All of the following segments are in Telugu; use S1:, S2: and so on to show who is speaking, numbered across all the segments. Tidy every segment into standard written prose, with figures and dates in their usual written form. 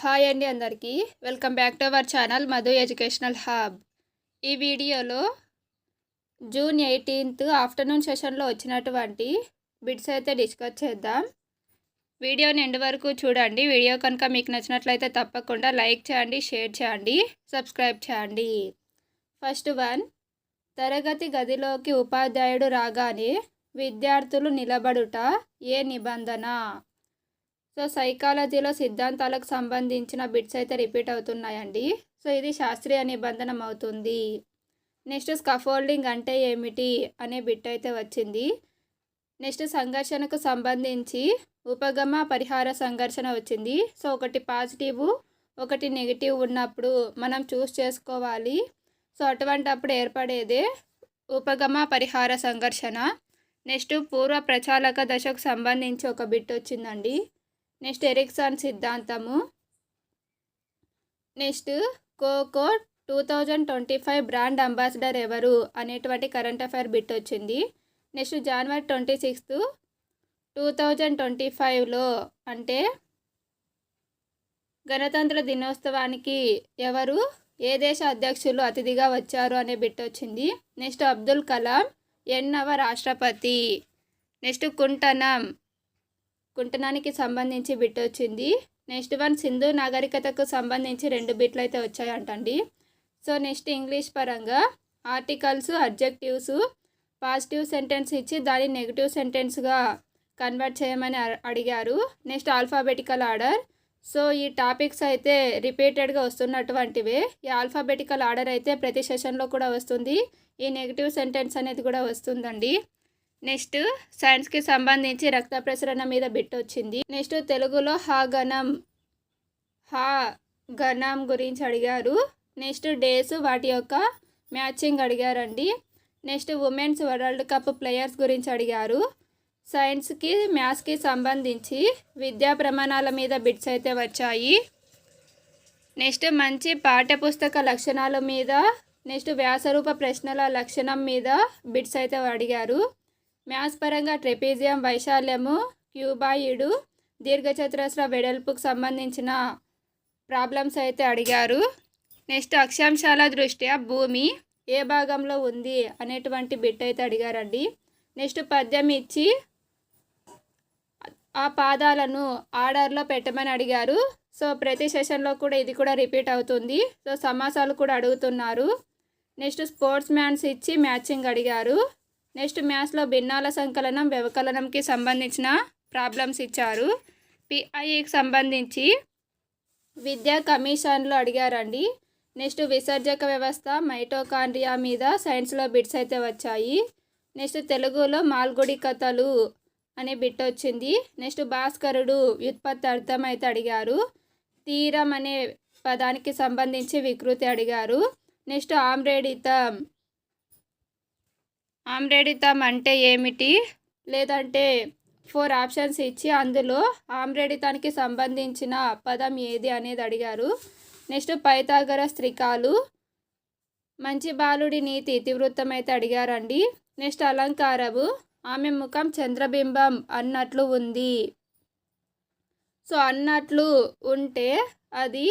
S1: హాయ్ అండి అందరికీ welcome back to our channel Madhu educational hub. ఈ వీడియోలో జూన్ 18 ఆఫ్టర్నూన్ సెషన్లో వచ్చినటువంటి బిట్స్ అయితే డిస్కస్ చేద్దాం. వీడియోని ఎండ్ వరకు చూడండి. వీడియో కనుక మీకు నచ్చినట్లయితే తప్పకుండా లైక్ చేయండి, షేర్ చేయండి, సబ్స్క్రైబ్ చేయండి. ఫస్ట్ వన్, తరగతి గదిలోకి ఉపాధ్యాయుడు రాగానే విద్యార్థులు నిలబడుట ఏ నిబంధన? సో సైకాలజీలో సిద్ధాంతాలకు సంబంధించిన బిట్స్ అయితే రిపీట్ అవుతున్నాయండి. సో ఇది శాస్త్రీయ నిబంధన అవుతుంది. నెక్స్ట్ స్కఫోల్డింగ్ అంటే ఏమిటి అనే బిట్ అయితే వచ్చింది. నెక్స్ట్ సంఘర్షణకు సంబంధించి ఉపగమ పరిహార సంఘర్షణ వచ్చింది. సో ఒకటి పాజిటివ్ ఒకటి నెగిటివ్ ఉన్నప్పుడు మనం చూస్ చేసుకోవాలి. సో అటువంటప్పుడు ఏర్పడేదే ఉపగమ పరిహార సంఘర్షణ. నెక్స్ట్ పూర్వ ప్రచాలక దశకు సంబంధించి ఒక బిట్ వచ్చిందండి. నెక్స్ట్ ఎరిక్సన్ సిద్ధాంతము. నెక్స్ట్ కోకో 2025 బ్రాండ్ అంబాసిడర్ ఎవరు అనేటువంటి కరెంట్ అఫైర్ బిట్ వచ్చింది. నెక్స్ట్ జనవరి 26, 2025లో అంటే గణతంత్ర దినోత్సవానికి ఎవరు ఏ దేశ అధ్యక్షులు అతిథిగా వచ్చారు అనే బిట్ వచ్చింది. నెక్స్ట్ అబ్దుల్ కలాం ఎన్నవ రాష్ట్రపతి. నెక్స్ట్ కుంటనానికి సంబంధించి బిట్ వచ్చింది. నెక్స్ట్ వన్, సింధు నాగరికతకు సంబంధించి 2 బిట్లు అయితే వచ్చాయంటండి. సో నెక్స్ట్ ఇంగ్లీష్ పరంగా ఆర్టికల్స్, అడ్జెక్టివ్స్ పాజిటివ్ సెంటెన్స్ ఇచ్చి దాన్ని నెగిటివ్ సెంటెన్స్గా కన్వర్ట్ చేయమని అడిగారు. Next alphabetical order. సో ఈ టాపిక్స్ అయితే రిపీటెడ్గా వస్తున్నటువంటివే. ఈ ఆల్ఫాబెటికల్ ఆర్డర్ అయితే ప్రతి సెషన్లో కూడా వస్తుంది. ఈ నెగిటివ్ సెంటెన్స్ అనేది కూడా వస్తుందండి. నెక్స్ట్ సైన్స్కి సంబంధించి రక్త ప్రసరణ మీద బిట్ వచ్చింది. నెక్స్ట్ తెలుగులో హా గణం గురించి అడిగారు. నెక్స్ట్ డేస్ వాటి యొక్క మ్యాచింగ్ అడిగారండి. Next women's world cup players గురించి అడిగారు. సైన్స్కి మ్యాథ్స్కి సంబంధించి విద్యా ప్రమాణాల మీద బిట్స్ అయితే వచ్చాయి. నెక్స్ట్ మంచి పాఠ్యపుస్తక లక్షణాల మీద, నెక్స్ట్ వ్యాసరూప ప్రశ్నల లక్షణం మీద బిట్స్ అయితే అడిగారు. మ్యాథ్స్ పరంగా ట్రెపీజియం వైశాల్యము, క్యూబాయిడు, దీర్ఘచతురస్ర వెడల్పుకు సంబంధించిన ప్రాబ్లమ్స్ అయితే అడిగారు. నెక్స్ట్ అక్షాంశాల దృష్ట్యా భూమి ఏ భాగంలో ఉంది అనేటువంటి బిట్ అయితే అడిగారండి. నెక్స్ట్ పద్యం ఇచ్చి ఆ పాదాలను ఆర్డర్లో పెట్టమని అడిగారు. సో ప్రతి సెషన్లో కూడా ఇది కూడా రిపీట్ అవుతుంది. సో సమాసాలు కూడా అడుగుతున్నారు. నెక్స్ట్ స్పోర్ట్స్ మ్యాన్స్ ఇచ్చి మ్యాచింగ్ అడిగారు. నెక్స్ట్ మ్యాథ్స్లో భిన్నాల సంకలనం, వ్యవకలనంకి సంబంధించిన ప్రాబ్లమ్స్ ఇచ్చారు. పిఐకి సంబంధించి విద్యా కమిషన్లో అడిగారండి. నెక్స్ట్ విసర్జక వ్యవస్థ, మైటోకాండ్రియా మీద సైన్స్లో బిట్స్ అయితే వచ్చాయి. నెక్స్ట్ తెలుగులో మాల్గుడి కథలు అనే బిట్ వచ్చింది. నెక్స్ట్ భాస్కరుడు వ్యుత్పత్తి అర్థం అయితే అడిగారు. తీరం అనే పదానికి సంబంధించి వికృతి అడిగారు. నెక్స్ట్ ఆమ్రేడితం అంటే ఏమిటి, లేదంటే 4 ఆప్షన్స్ ఇచ్చి అందులో ఆమ్రేడితానికి సంబంధించిన పదం ఏది అనేది అడిగారు. నెక్స్ట్ పైథాగరస్ త్రికాలు, మంచి బాలుడి నీతి ఇతివృత్తం అయితే అడిగారండి. నెక్స్ట్ అలంకారము, ఆమె ముఖం చంద్రబింబం అన్నట్లు ఉంది. సో అన్నట్లు ఉంటే అది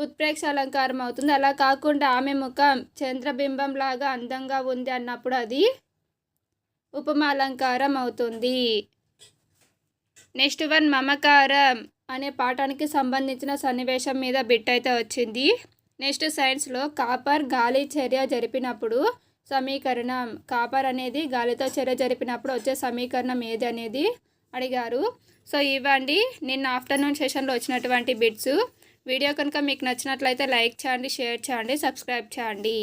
S1: ఉత్ప్రేక్ష అలంకారం అవుతుంది. అలా కాకుండా ఆమె ముఖం చంద్రబింబం లాగా అందంగా ఉంది అన్నప్పుడు అది ఉపమా అలంకారం అవుతుంది. నెక్స్ట్ వన్, మమకారం అనే పాఠానికి సంబంధించిన సన్నివేశం మీద బిట్ అయితే వచ్చింది. నెక్స్ట్ సైన్స్లో కాపర్ గాలి చర్య జరిపినప్పుడు సమీకరణం, కాపర్ అనేది గాలితో చర్య జరిపినప్పుడు వచ్చే సమీకరణం ఏది అనేది అడిగారు. సో ఇవ్వండి నిన్న ఆఫ్టర్నూన్ సెషన్లో వచ్చినటువంటి బిట్స్. వీడియో కనుక మీకు నచ్చినట్లయితే లైక్ చేయండి, షేర్ చేయండి, సబ్స్క్రైబ్ చేయండి.